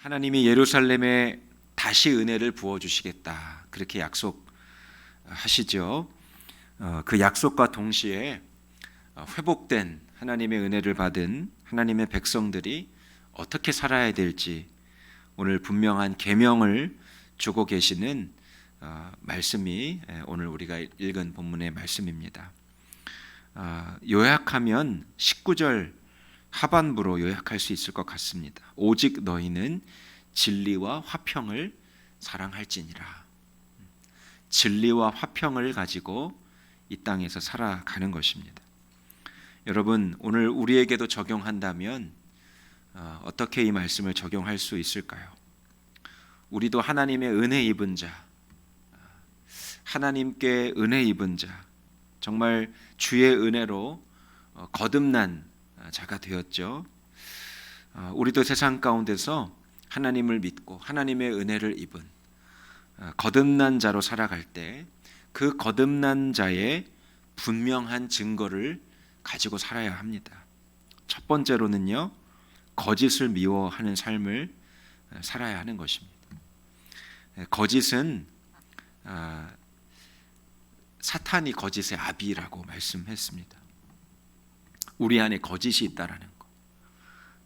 하나님이 예루살렘에 다시 은혜를 부어주시겠다 그렇게 약속하시죠. 그 약속과 동시에 회복된 하나님의 은혜를 받은 하나님의 백성들이 어떻게 살아야 될지 오늘 분명한 계명을 주고 계시는 말씀이 오늘 우리가 읽은 본문의 말씀입니다. 요약하면 19절 하반부로 요약할 수 있을 것 같습니다. 오직 너희는 진리와 화평을 사랑할지니라. 진리와 화평을 가지고 이 땅에서 살아가는 것입니다. 여러분, 오늘 우리에게도 적용한다면 어떻게 이 말씀을 적용할 수 있을까요? 우리도 하나님의 은혜 입은 자, 하나님께 은혜 입은 자, 정말 주의 은혜로 거듭난 자가 되었죠. 우리도 세상 가운데서 하나님을 믿고 하나님의 은혜를 입은 거듭난 자로 살아갈 때 그 거듭난 자의 분명한 증거를 가지고 살아야 합니다. 첫 번째로는요, 거짓을 미워하는 삶을 살아야 하는 것입니다. 거짓은 사탄이 거짓의 아비라고 말씀했습니다. 우리 안에 거짓이 있다라는 것,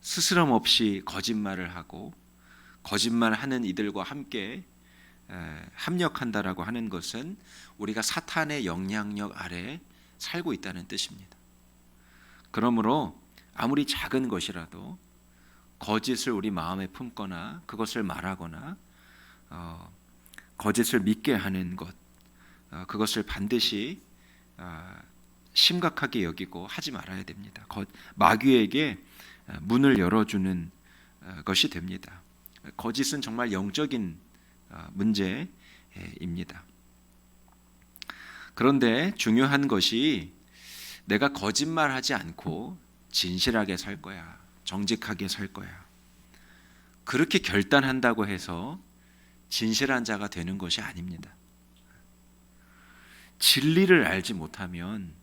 스스럼 없이 거짓말을 하고 거짓말하는 이들과 함께 합력한다라고 하는 것은 우리가 사탄의 영향력 아래 살고 있다는 뜻입니다. 그러므로 아무리 작은 것이라도 거짓을 우리 마음에 품거나 그것을 말하거나 거짓을 믿게 하는 것, 그것을 반드시 심각하게 여기고 하지 말아야 됩니다. 마귀에게 문을 열어주는 것이 됩니다. 거짓은 정말 영적인 문제입니다. 그런데 중요한 것이 내가 거짓말하지 않고 진실하게 살 거야, 정직하게 살 거야, 그렇게 결단한다고 해서 진실한 자가 되는 것이 아닙니다. 진리를 알지 못하면,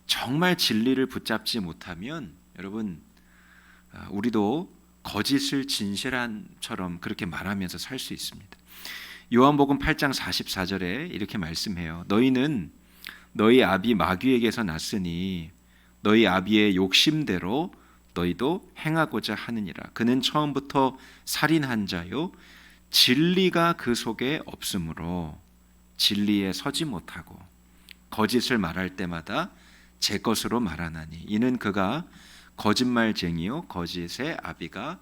정말 진리를 붙잡지 못하면 여러분, 우리도 거짓을 진실한처럼 그렇게 말하면서 살 수 있습니다. 요한복음 8장 44절에 이렇게 말씀해요. 너희는 너희 아비 마귀에게서 났으니 너희 아비의 욕심대로 너희도 행하고자 하느니라. 그는 처음부터 살인한 자요 진리가 그 속에 없으므로 진리에 서지 못하고 거짓을 말할 때마다 제 것으로 말하나니 이는 그가 거짓말쟁이요 거짓의 아비가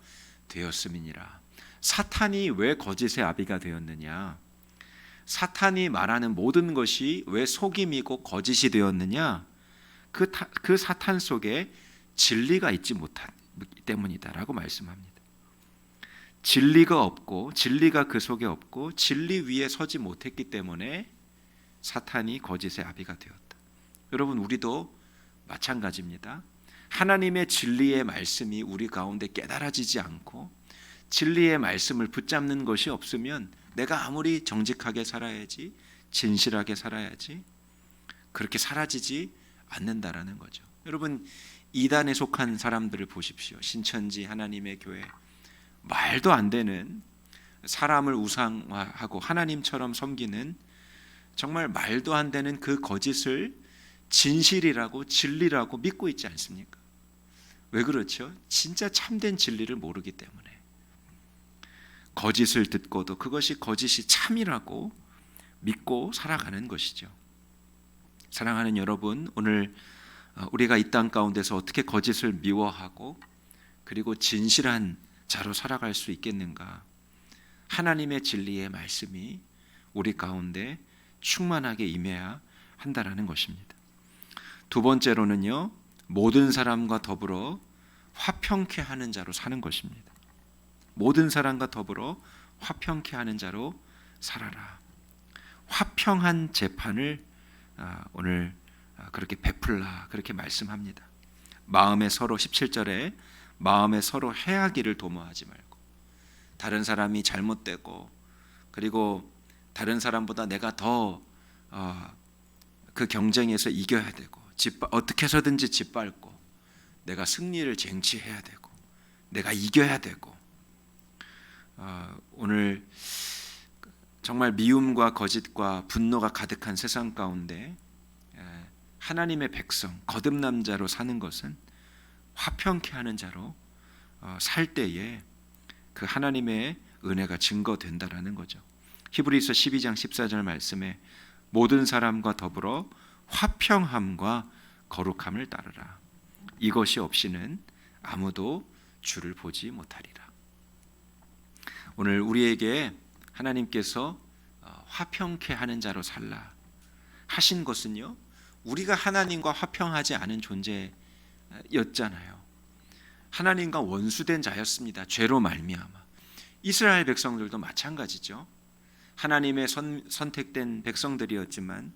되었음이니라. 사탄이 왜 거짓의 아비가 되었느냐? 사탄이 말하는 모든 것이 왜 속임이고 거짓이 되었느냐? 그 사탄 속에 진리가 있지 못하기 때문이다라고 말씀합니다. 진리가 없고 진리가 그 속에 없고 진리 위에 서지 못했기 때문에 사탄이 거짓의 아비가 되었다. 여러분, 우리도 마찬가지입니다. 하나님의 진리의 말씀이 우리 가운데 깨달아지지 않고 진리의 말씀을 붙잡는 것이 없으면 내가 아무리 정직하게 살아야지, 진실하게 살아야지, 그렇게 사라지지 않는다라는 거죠. 여러분, 이단에 속한 사람들을 보십시오. 신천지 하나님의 교회, 말도 안 되는, 사람을 우상화하고 하나님처럼 섬기는 정말 말도 안 되는 그 거짓을 진실이라고 진리라고 믿고 있지 않습니까? 왜 그렇죠? 진짜 참된 진리를 모르기 때문에 거짓을 듣고도 그것이 거짓이 참이라고 믿고 살아가는 것이죠. 사랑하는 여러분, 오늘 우리가 이 땅 가운데서 어떻게 거짓을 미워하고 그리고 진실한 자로 살아갈 수 있겠는가? 하나님의 진리의 말씀이 우리 가운데 충만하게 임해야 한다라는 것입니다. 두 번째로는요, 모든 사람과 더불어 화평케 하는 자로 사는 것입니다. 모든 사람과 더불어 화평케 하는 자로 살아라. 화평한 재판을 오늘 그렇게 베풀라 그렇게 말씀합니다. 마음에 서로 17절에 마음에 서로 해하기를 도모하지 말고, 다른 사람이 잘못되고 그리고 다른 사람보다 내가 더 그 경쟁에서 이겨야 되고 어떻게 해서든지 짓밟고 내가 승리를 쟁취해야 되고 내가 이겨야 되고 오늘 정말 미움과 거짓과 분노가 가득한 세상 가운데 하나님의 백성, 거듭난 자로 사는 것은 화평케 하는 자로 살 때에 그 하나님의 은혜가 증거된다라는 거죠. 히브리서 12장 14절 말씀에 모든 사람과 더불어 화평함과 거룩함을 따르라. 이것이 없이는 아무도 주를 보지 못하리라. 오늘 우리에게 하나님께서 화평케 하는 자로 살라 하신 것은요, 우리가 하나님과 화평하지 않은 존재였잖아요. 하나님과 원수된 자였습니다. 죄로 말미암아. 이스라엘 백성들도 마찬가지죠. 하나님의 선택된 백성들이었지만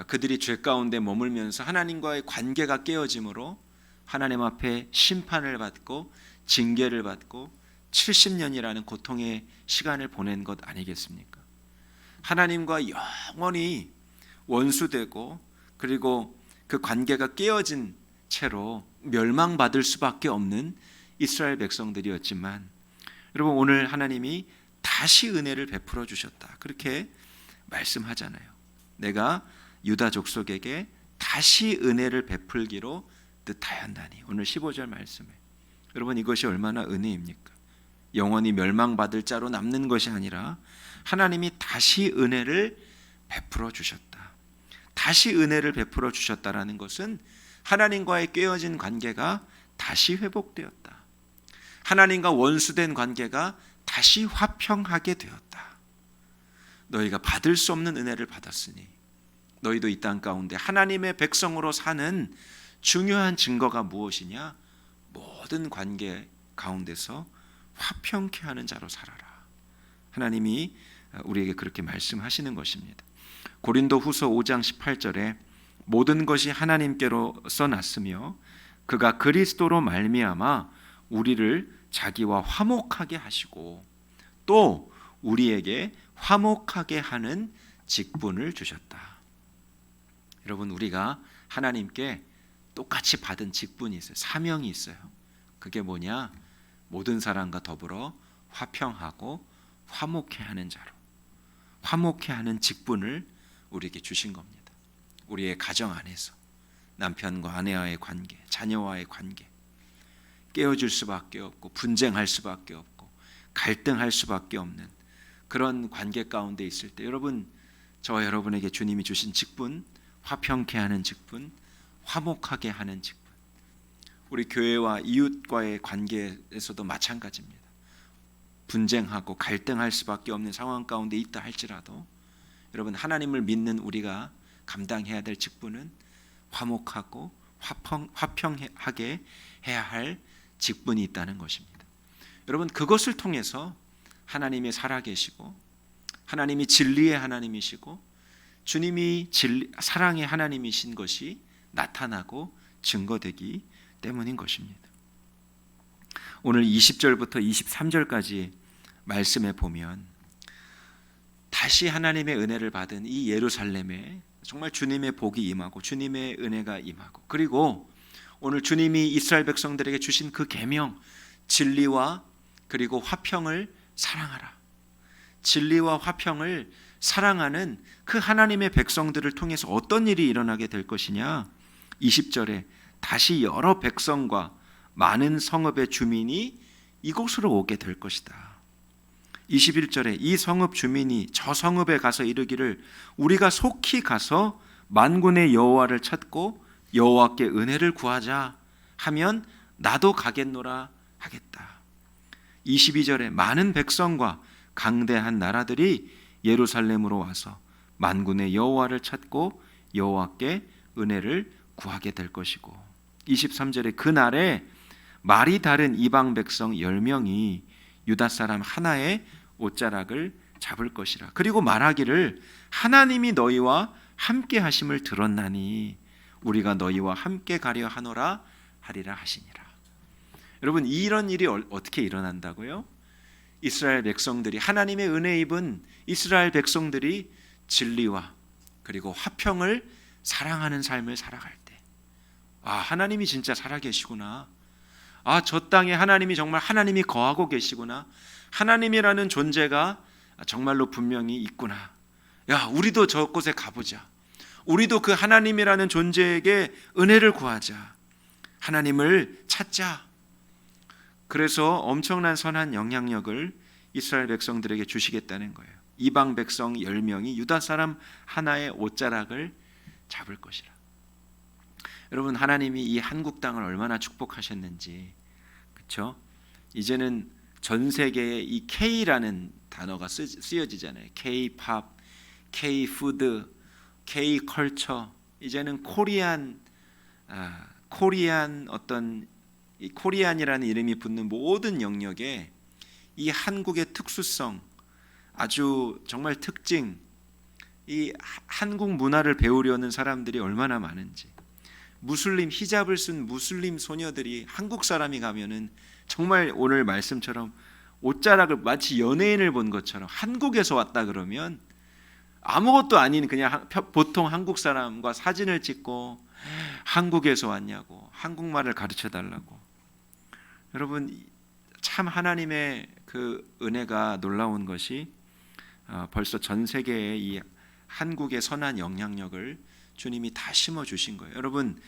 그들이 죄 가운데 머물면서 하나님과의 관계가 깨어짐으로 하나님 앞에 심판을 받고 징계를 받고 70년이라는 고통의 시간을 보낸 것 아니겠습니까? 하나님과 영원히 원수되고 그리고 그 관계가 깨어진 채로 멸망받을 수밖에 없는 이스라엘 백성들이었지만, 여러분 오늘 하나님이 다시 은혜를 베풀어 주셨다 그렇게 말씀하잖아요. 내가 유다 족속에게 다시 은혜를 베풀기로 뜻하였나니. 오늘 15절 말씀에 여러분 이것이 얼마나 은혜입니까? 영원히 멸망받을 자로 남는 것이 아니라 하나님이 다시 은혜를 베풀어 주셨다. 다시 은혜를 베풀어 주셨다라는 것은 하나님과의 깨어진 관계가 다시 회복되었다. 하나님과 원수된 관계가 다시 화평하게 되었다. 너희가 받을 수 없는 은혜를 받았으니 너희도 이 땅 가운데 하나님의 백성으로 사는 중요한 증거가 무엇이냐? 모든 관계 가운데서 화평케 하는 자로 살아라. 하나님이 우리에게 그렇게 말씀하시는 것입니다. 고린도 후서 5장 18절에 모든 것이 하나님께로서 났으며 그가 그리스도로 말미암아 우리를 자기와 화목하게 하시고 또 우리에게 화목하게 하는 직분을 주셨다. 여러분 우리가 하나님께 똑같이 받은 직분이 있어요. 사명이 있어요. 그게 뭐냐? 모든 사람과 더불어 화평하고 화목해 하는 자로, 화목해 하는 직분을 우리에게 주신 겁니다. 우리의 가정 안에서 남편과 아내와의 관계, 자녀와의 관계 깨어질 수밖에 없고 분쟁할 수밖에 없고 갈등할 수밖에 없는 그런 관계 가운데 있을 때 여러분, 저와 여러분에게 주님이 주신 직분, 화평케 하는 직분, 화목하게 하는 직분. 우리 교회와 이웃과의 관계에서도 마찬가지입니다. 분쟁하고 갈등할 수밖에 없는 상황 가운데 있다 할지라도 여러분 하나님을 믿는 우리가 감당해야 될 직분은 화목하고 화평하게 해야 할 직분이 있다는 것입니다. 여러분 그것을 통해서 하나님이 살아계시고 하나님이 진리의 하나님이시고 주님이 사랑의 하나님이신 것이 나타나고 증거되기 때문인 것입니다. 오늘 20절부터 23절까지 말씀에 보면 다시 하나님의 은혜를 받은 이 예루살렘에 정말 주님의 복이 임하고 주님의 은혜가 임하고, 그리고 오늘 주님이 이스라엘 백성들에게 주신 그 계명, 진리와 그리고 화평을 사랑하라. 진리와 화평을 사랑하는 그 하나님의 백성들을 통해서 어떤 일이 일어나게 될 것이냐? 20절에 다시 여러 백성과 많은 성읍의 주민이 이곳으로 오게 될 것이다. 21절에 이 성읍 주민이 저 성읍에 가서 이르기를 우리가 속히 가서 만군의 여호와를 찾고 여호와께 은혜를 구하자 하면 나도 가겠노라 하겠다. 22절에 많은 백성과 강대한 나라들이 예루살렘으로 와서 만군의 여호와를 찾고 여호와께 은혜를 구하게 될 것이고, 23절에 그날에 말이 다른 이방 백성 10명이 유다 사람 하나의 옷자락을 잡을 것이라. 그리고 말하기를 하나님이 너희와 함께 하심을 들었나니 우리가 너희와 함께 가려 하노라 하리라 하시니라. 여러분 이런 일이 어떻게 일어난다고요? 이스라엘 백성들이, 하나님의 은혜 입은 이스라엘 백성들이 진리와 그리고 화평을 사랑하는 삶을 살아갈 때, 하나님이 진짜 살아계시구나. 저 땅에 하나님이 정말 하나님이 거하고 계시구나. 하나님이라는 존재가 정말로 분명히 있구나. 야, 우리도 저곳에 가보자. 우리도 그 하나님이라는 존재에게 은혜를 구하자. 하나님을 찾자. 그래서 엄청난 선한 영향력을 이스라엘 백성들에게 주시겠다는 거예요. 이방 백성 10명이 유다 사람 하나의 옷자락을 잡을 것이라. 여러분, 하나님이 이 한국 땅을 얼마나 축복하셨는지, 그렇죠? 이제는 전 세계에 이 K라는 단어가 쓰여지잖아요. K-팝, K-푸드, K-컬처. 이제는 코리안 어떤 이 코리안이라는 이름이 붙는 모든 영역에 이 한국의 특수성, 아주 정말 특징, 이 한국 문화를 배우려는 사람들이 얼마나 많은지. 무슬림 히잡을 쓴 무슬림 소녀들이 한국 사람이 가면은 정말 오늘 말씀처럼 옷자락을 마치 연예인을 본 것처럼 한국에서 왔다 그러면 아무것도 아닌 그냥 보통 한국 사람과 사진을 찍고 한국에서 왔냐고, 한국말을 가르쳐 달라고. 여러분, 참 하나님의 그 은혜가 놀라운 것이 벌써 전 세계에 이 한국의 선한 영향력을 주님이 다 심어 주신 거예요. 여러분,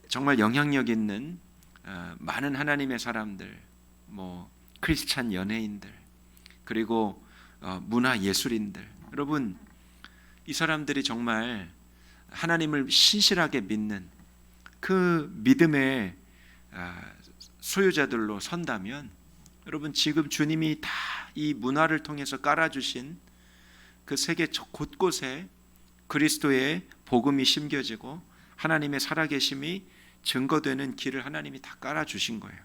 정말 영향력 있는 많은 하나님의 사람들, 뭐 크리스찬 연예인들, 그리고 문화 예술인들, 여러분, 이 사람들이 정말 하나님을 신실하게 믿는 그 믿음의 소유자들로 선다면, 여러분, 지금 주님이 다 이 문화를 통해서 깔아주신 그 세계 곳곳에 그리스도의 복음이 심겨지고 하나님의 살아계심이 증거되는 길을 하나님이 다 깔아주신 거예요.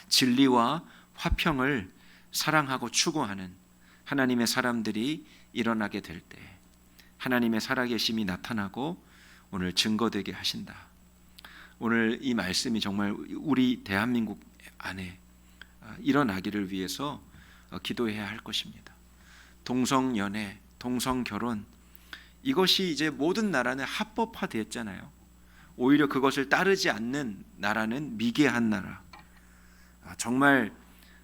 진리와 화평을 사랑하고 추구하는 하나님의 사람들이 일어나게 될 때 하나님의 살아계심이 나타나고 오늘 증거되게 하신다. 오늘 이 말씀이 정말 우리 대한민국 안에 일어나기를 위해서 기도해야 할 것입니다. 동성연애, 동성결혼, 이것이 이제 모든 나라는 합법화되었잖아요. 오히려 그것을 따르지 않는 나라는 미개한 나라, 정말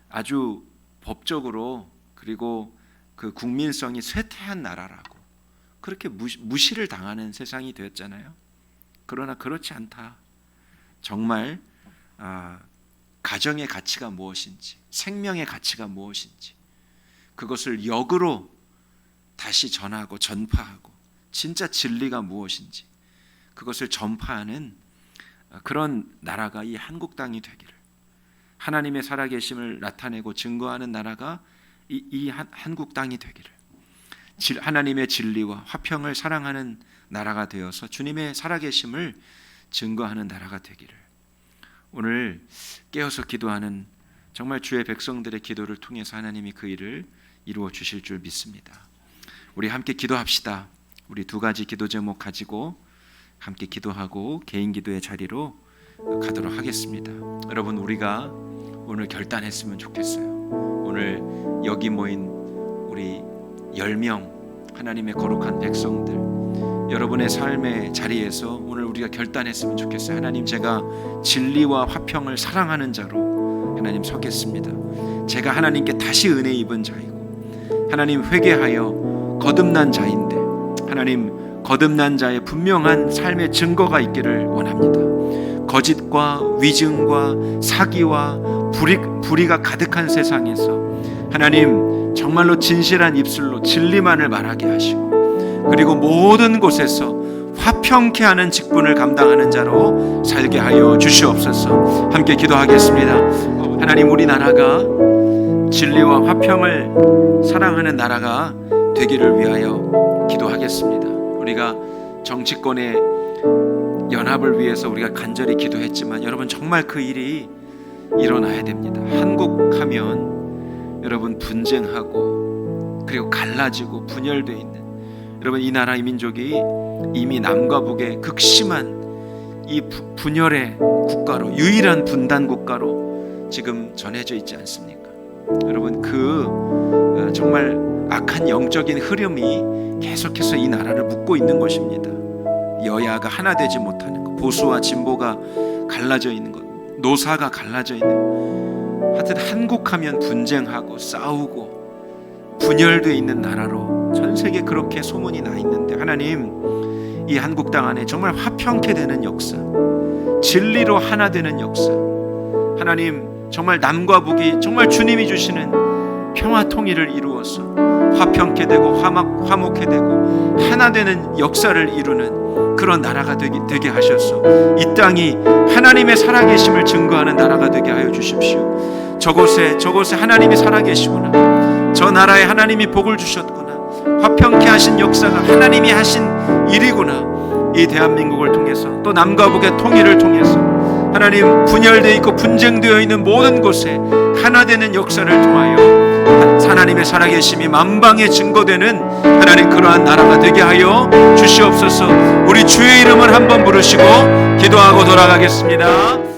아주 법적으로 그리고 그 국민성이 쇠퇴한 나라라고 그렇게 무시를 당하는 세상이 되었잖아요. 그러나 그렇지 않다. 정말 가정의 가치가 무엇인지, 생명의 가치가 무엇인지, 그것을 역으로 다시 전하고 전파하고 진짜 진리가 무엇인지 그것을 전파하는 그런 나라가 이 한국 땅이 되기를, 하나님의 살아계심을 나타내고 증거하는 나라가 이 한국 땅이 되기를, 하나님의 진리와 화평을 사랑하는 나라가 되어서 주님의 살아계심을 증거하는 나라가 되기를 오늘 깨어서 기도하는 정말 주의 백성들의 기도를 통해서 하나님이 그 일을 이루어 주실 줄 믿습니다. 우리 함께 기도합시다. 우리 두 가지 기도 제목 가지고 함께 기도하고 개인 기도의 자리로 가도록 하겠습니다. 여러분, 우리가 오늘 결단했으면 좋겠어요. 오늘 여기 모인 우리 10명 하나님의 거룩한 백성들, 여러분의 삶의 자리에서 오늘 우리가 결단했으면 좋겠어요. 하나님, 제가 진리와 화평을 사랑하는 자로 하나님 서겠습니다. 제가 하나님께 다시 은혜 입은 자이고, 하나님 회개하여 거듭난 자인데, 하나님 거듭난 자의 분명한 삶의 증거가 있기를 원합니다. 거짓과 위증과 사기와 불의가 가득한 세상에서 하나님 정말로 진실한 입술로 진리만을 말하게 하시고, 그리고 모든 곳에서 화평케 하는 직분을 감당하는 자로 살게 하여 주시옵소서. 함께 기도하겠습니다. 하나님, 우리나라가 진리와 화평을 사랑하는 나라가 되기를 위하여 기도하겠습니다. 우리가 정치권의 연합을 위해서 우리가 간절히 기도했지만 여러분, 정말 그 일이 일어나야 됩니다. 한국 하면 여러분 분쟁하고 그리고 갈라지고 분열되어 있는, 여러분, 이 나라 이 민족이 이미 남과 북의 극심한 이 분열의 국가로, 유일한 분단 국가로 지금 전해져 있지 않습니까? 여러분, 그 정말 악한 영적인 흐름이 계속해서 이 나라를 묶고 있는 것입니다. 여야가 하나 되지 못하는 것, 보수와 진보가 갈라져 있는 것, 노사가 갈라져 있는 것, 하여튼 한국하면 분쟁하고 싸우고 분열되어 있는 나라로 전 세계 그렇게 소문이 나 있는데, 하나님 이 한국 땅 안에 정말 화평케 되는 역사, 진리로 하나 되는 역사, 하나님 정말 남과 북이 정말 주님이 주시는 평화 통일을 이루어서 화평케 되고 화목케 되고 하나 되는 역사를 이루는 그런 나라가 되게 하셔서 이 땅이 하나님의 살아계심을 증거하는 나라가 되게 하여 주십시오. 저곳에 하나님이 살아계시구나, 저 나라에 하나님이 복을 주셨구나, 화평케 하신 역사가 하나님이 하신 일이구나. 이 대한민국을 통해서 또 남과 북의 통일을 통해서 하나님 분열되어 있고 분쟁되어 있는 모든 곳에 하나 되는 역사를 통하여 하나님의 살아계심이 만방에 증거되는 하나님 그러한 나라가 되게 하여 주시옵소서. 우리 주의 이름을 한번 부르시고 기도하고 돌아가겠습니다.